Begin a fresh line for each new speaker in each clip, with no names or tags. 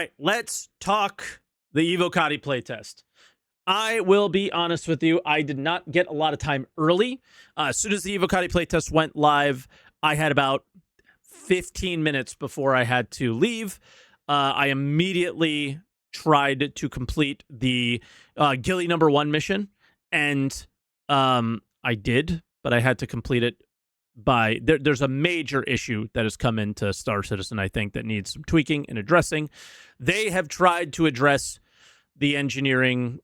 right, let's talk the Evocati playtest. I will be honest with you, I did not get a lot of time early. As soon as the Evocati playtest went live, I had about 15 minutes before I had to leave. I immediately tried to complete the Gilly #1 mission, and I did, but I had to complete it by there's a major issue that has come into Star Citizen, I think, that needs some tweaking and addressing. They have tried to address the engineering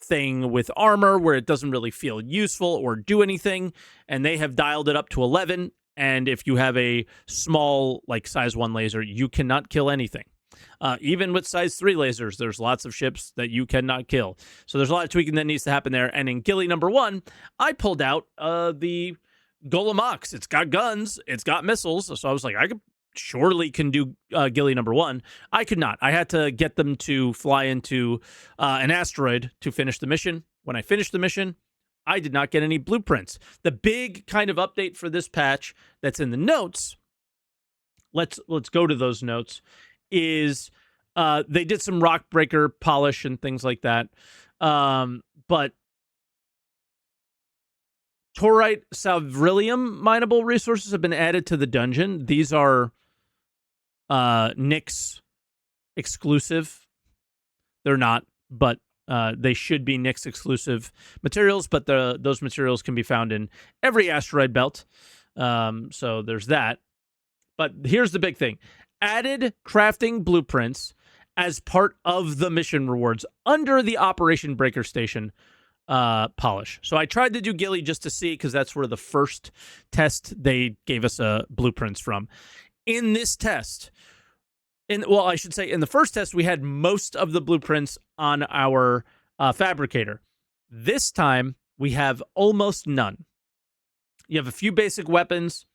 thing with armor where it doesn't really feel useful or do anything, and they have dialed it up to 11, and if you have a small, like, size 1 laser, you cannot kill anything. Even with size 3 lasers, there's lots of ships that you cannot kill. So there's a lot of tweaking that needs to happen there, and in Gilly #1, I pulled out the Golem Ox. It's got guns, it's got missiles, so I was like, I surely can do Gilly #1. I could not. I had to get them to fly into an asteroid to finish the mission. When I finished the mission, I did not get any blueprints. The big kind of update for this patch that's in the notes, let's go to those notes, is they did some rock breaker polish and things like that. But Taurite Salvrillium mineable resources have been added to the dungeon. These are Nyx exclusive. They're not, but they should be Nyx exclusive materials, but those materials can be found in every asteroid belt. So there's that. But here's the big thing. Added crafting blueprints as part of the mission rewards under the Operation Breaker Station polish. So I tried to do Gilly just to see, because that's where the first test they gave us blueprints from. In this test, in the first test, we had most of the blueprints on our fabricator. This time, we have almost none. You have a few basic weapons.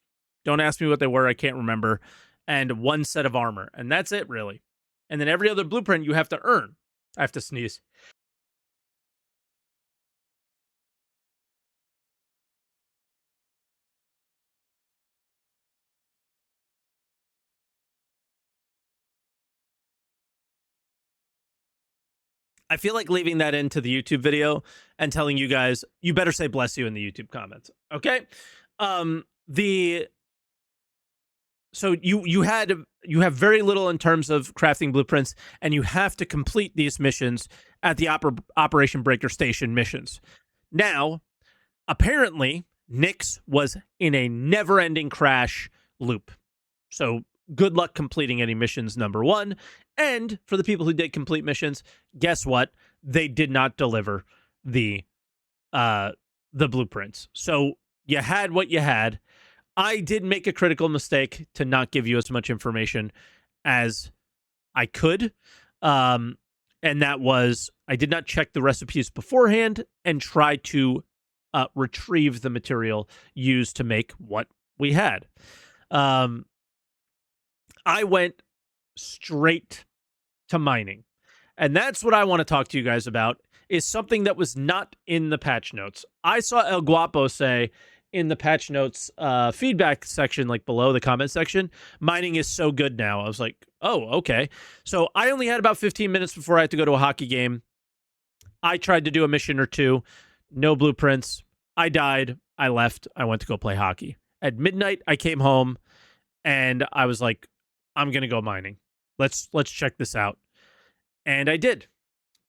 Don't ask me what they were. I can't remember. And one set of armor. And that's it, really. And then every other blueprint you have to earn. I have to sneeze. I feel like leaving that into the YouTube video and telling you guys, you better say bless you in the YouTube comments. Okay? So you have very little in terms of crafting blueprints, and you have to complete these missions at the Operation Breaker Station missions. Now, apparently, Nyx was in a never-ending crash loop. So good luck completing any missions, #1. And for the people who did complete missions, guess what? They did not deliver the blueprints. So you had what you had. I did make a critical mistake to not give you as much information as I could. And that was, I did not check the recipes beforehand and try to retrieve the material used to make what we had. I went straight to mining. And that's what I want to talk to you guys about, is something that was not in the patch notes. I saw El Guapo say in the patch notes feedback section, like below the comment section, mining is so good now. I was like, oh, okay. So I only had about 15 minutes before I had to go to a hockey game. I tried to do a mission or two. No blueprints. I died. I left. I went to go play hockey. At midnight, I came home, and I was like, I'm going to go mining. Let's check this out. And I did.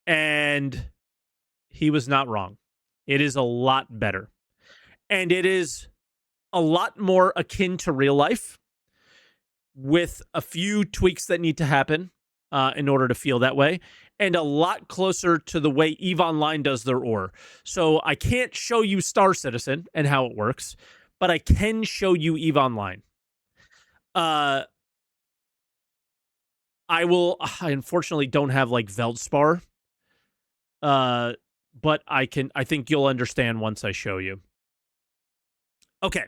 And he was not wrong. It is a lot better. And it is a lot more akin to real life, with a few tweaks that need to happen in order to feel that way, and a lot closer to the way EVE Online does their ore. So I can't show you Star Citizen and how it works, but I can show you EVE Online. I unfortunately don't have like Veldspar, but I think you'll understand once I show you. Okay,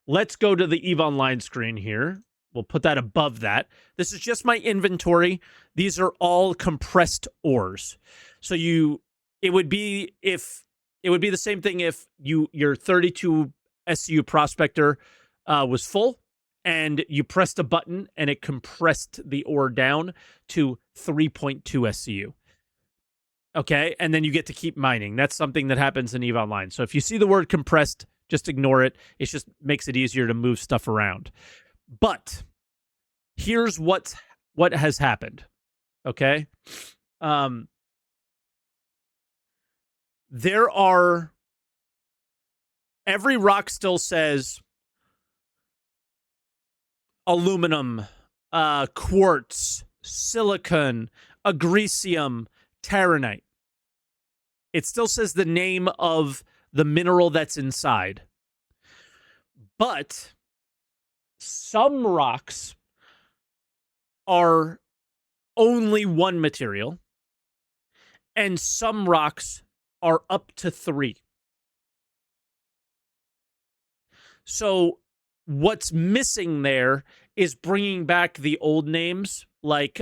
let's go to the EVE Online screen here. We'll put that above that. This is just my inventory. These are all compressed ores. So it would be the same thing if your 32 SCU prospector was full, and you pressed a button and it compressed the ore down to 3.2 SCU. Okay, and then you get to keep mining. That's something that happens in EVE Online. So if you see the word compressed, just ignore it. It just makes it easier to move stuff around. But here's what has happened. Okay, there are, every rock still says aluminum, quartz, silicon, agricium, taranite. It still says the name of the mineral that's inside. But some rocks are only one material, and some rocks are up to 3. So what's missing there is bringing back the old names, like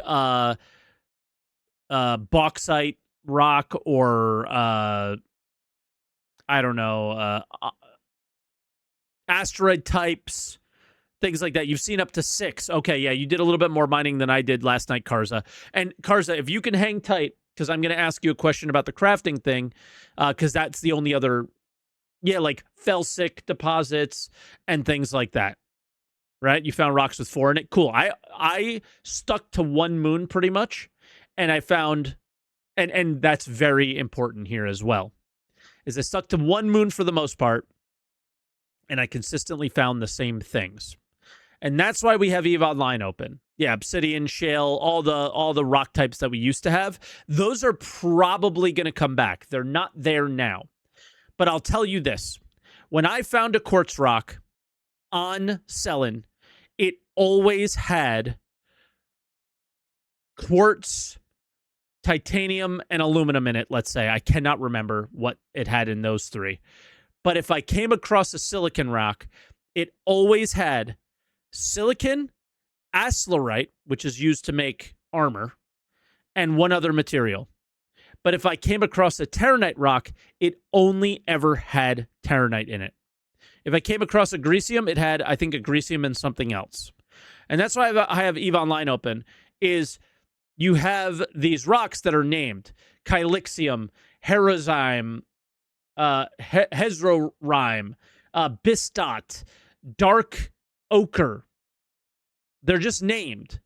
bauxite rock, or I don't know, asteroid types, things like that. You've seen up to 6. Okay, yeah, you did a little bit more mining than I did last night, Karza. And Karza, if you can hang tight, because I'm going to ask you a question about the crafting thing, because that's the only other, like felsic deposits and things like that. Right? You found rocks with 4 in it. Cool. I stuck to 1 moon pretty much, and I found, and that's very important here as well, is I stuck to 1 moon for the most part, and I consistently found the same things. And that's why we have EVE Online open. Yeah, obsidian, shale, all the rock types that we used to have, those are probably going to come back. They're not there now. But I'll tell you this. When I found a quartz rock on Selin, it always had quartz, titanium, and aluminum in it, let's say. I cannot remember what it had in those 3. But if I came across a silicon rock, it always had silicon, aslerite, which is used to make armor, and 1 other material. But if I came across a taranite rock, it only ever had taranite in it. If I came across agricium, it had, I think, agricium and something else. And that's why I have EVE Online open, is you have these rocks that are named Calyxium, Herazyme, Hezrorime, Bistot, Dark Ochre. They're just named,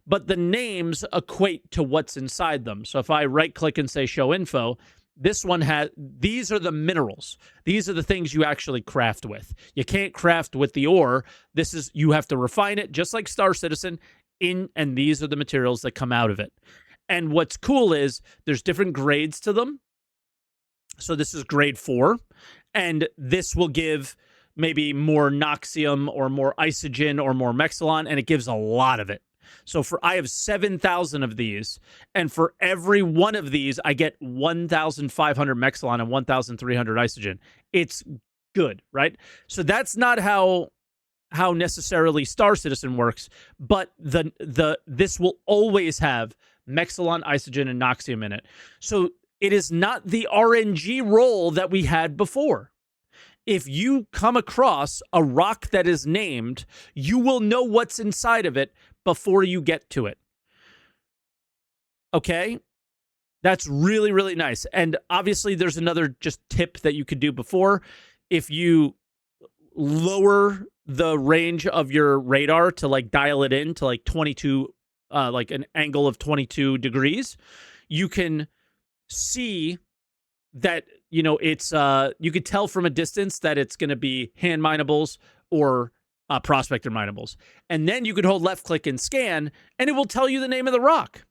but the names equate to what's inside them. So if I right-click and say Show Info, this one has, these are the minerals. These are the things you actually craft with. You can't craft with the ore. This is, you have to refine it, just like Star Citizen, and these are the materials that come out of it. And what's cool is there's different grades to them. So this is grade 4, and this will give maybe more Noxium or more Isogen or more Mexilon, and it gives a lot of it. So I have 7,000 of these, and for every one of these, I get 1,500 Mexilon and 1,300 Isogen. It's good, right? So that's not how necessarily Star Citizen works, but this will always have Mexilon, Isogen, and Noxium in it. So it is not the RNG role that we had before. If you come across a rock that is named, you will know what's inside of it before you get to it. Okay? That's really, really nice. And obviously, there's another just tip that you could do before. If you lower the range of your radar to like dial it in to like 22, like an angle of 22 degrees, you can see that, you know, it's you could tell from a distance that it's going to be hand minables or prospector minables. And then you could hold left click and scan, and it will tell you the name of the rock.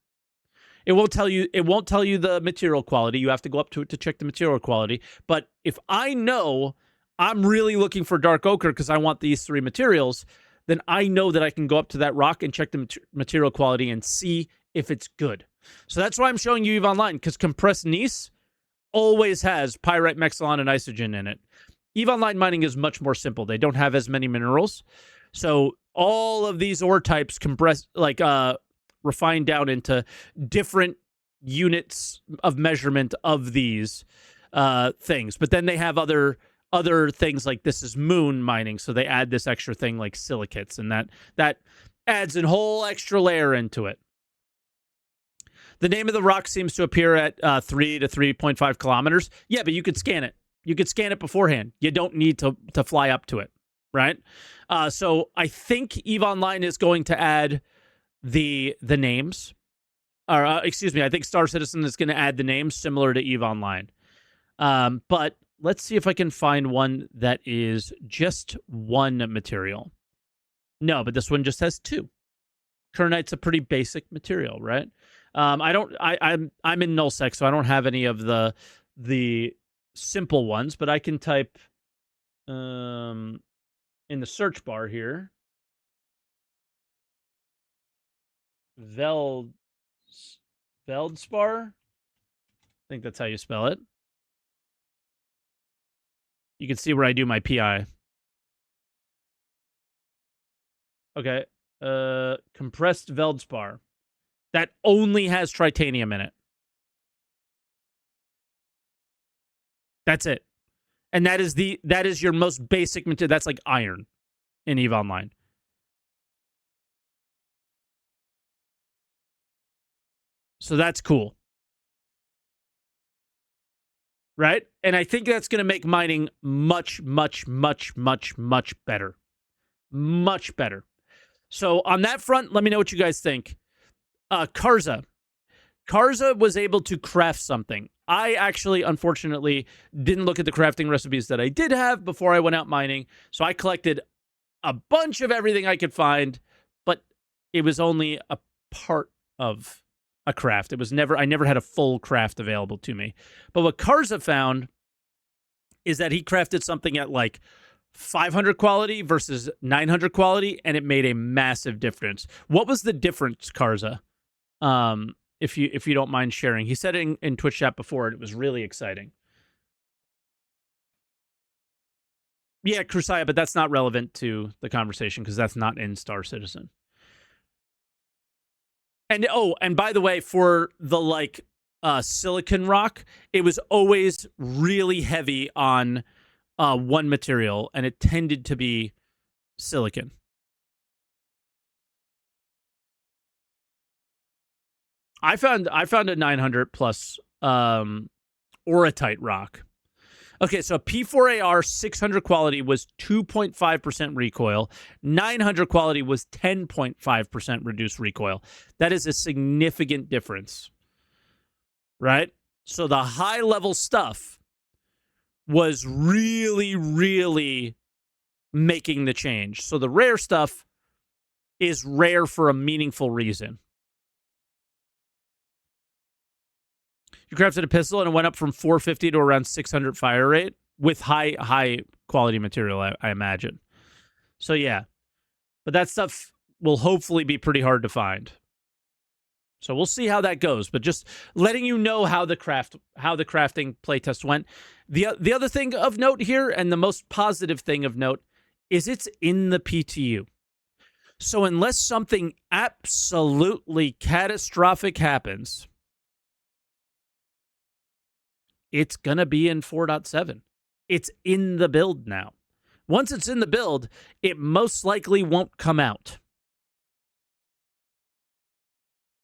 It won't tell you the material quality. You have to go up to it to check the material quality. But if I know I'm really looking for dark ochre because I want these 3 materials, then I know that I can go up to that rock and check the material quality and see if it's good. So that's why I'm showing you EVE Online, because compressed gneiss always has pyrite, Mexilon, and Isogen in it. EVE Online mining is much more simple. They don't have as many minerals. So all of these ore types refined down into different units of measurement of these things. But then they have other other things like this is moon mining, so they add this extra thing like silicates, and that adds a whole extra layer into it. The name of the rock seems to appear at 3 to 3.5 kilometers. Yeah, but you could scan it. You could scan it beforehand. You don't need to fly up to it, right? So I think EVE Online is going to add the names. Or excuse me, I think Star Citizen is going to add the names similar to EVE Online. But let's see if I can find one that is just one material. No, but this one just has 2. Kernite's a pretty basic material, right? I'm in nullsec, so I don't have any of the simple ones, but I can type in the search bar here Veldspar. I think that's how you spell it. You can see where I do my PI. Okay. Compressed Veldspar. That only has titanium in it. That's it. And that is your most basic material. That's like iron in EVE Online. So that's cool. Right? And I think that's going to make mining much, much, much, much, much better. Much better. So on that front, let me know what you guys think. Karza was able to craft something. I actually, unfortunately, didn't look at the crafting recipes that I did have before I went out mining. So I collected a bunch of everything I could find, but it was only a part of a craft. I never had a full craft available to me. But what Karza found is that he crafted something at like 500 quality versus 900 quality, and it made a massive difference. What was the difference, Karza? If you don't mind sharing. He said it in Twitch chat before, and it was really exciting. Yeah, Crusaya, but that's not relevant to the conversation because that's not in Star Citizen. And by the way, for the silicon rock, it was always really heavy on one material, and it tended to be silicon. I found a 900 plus orotite rock. Okay, so P4AR 600 quality was 2.5% recoil. 900 quality was 10.5% reduced recoil. That is a significant difference, right? So the high-level stuff was really, really making the change. So the rare stuff is rare for a meaningful reason. You crafted a pistol and it went up from 450 to around 600 fire rate with high quality material, I imagine. So yeah, but that stuff will hopefully be pretty hard to find. So we'll see how that goes. But just letting you know how the crafting playtest went. The other thing of note here, and the most positive thing of note, is it's in the PTU. So unless something absolutely catastrophic happens, it's going to be in 4.7. It's in the build now. Once it's in the build, it most likely won't come out.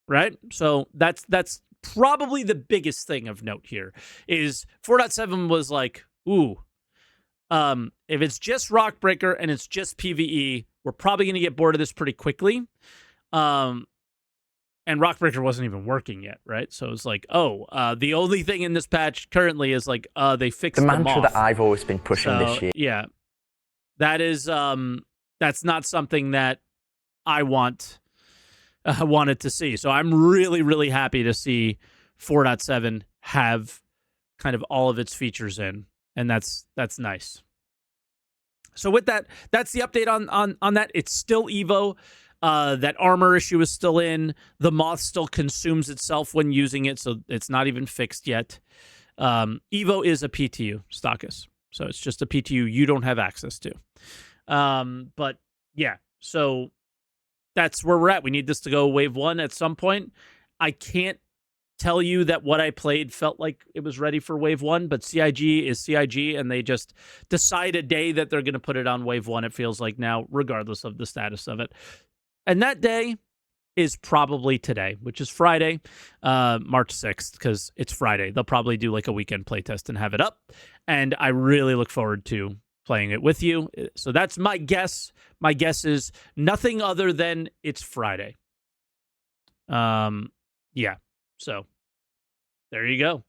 Right? So that's probably the biggest thing of note here is 4.7 was like, ooh, if it's just Rockbreaker and it's just PvE, we're probably going to get bored of this pretty quickly. And Rockbreaker wasn't even working yet, right? So it's like, the only thing in this patch currently is like they fixed
the
them
mantra
off.
that I've always been pushing this year.
Yeah, that is that's not something that I wanted to see. So I'm really, really happy to see 4.7 have kind of all of its features in, and that's nice. So with that, that's the update on that. It's still Evo. That armor issue is still in. The moth still consumes itself when using it, so it's not even fixed yet. Evo is a PTU, Stockus. So it's just a PTU you don't have access to. But yeah, so that's where we're at. We need this to go wave 1 at some point. I can't tell you that what I played felt like it was ready for Wave 1, but CIG is CIG, and they just decide a day that they're going to put it on Wave 1, it feels like now, regardless of the status of it. And that day is probably today, which is Friday, March 6th, because it's Friday. They'll probably do like a weekend playtest and have it up, and I really look forward to playing it with you. So that's my guess. My guess is nothing other than it's Friday. Yeah. So there you go.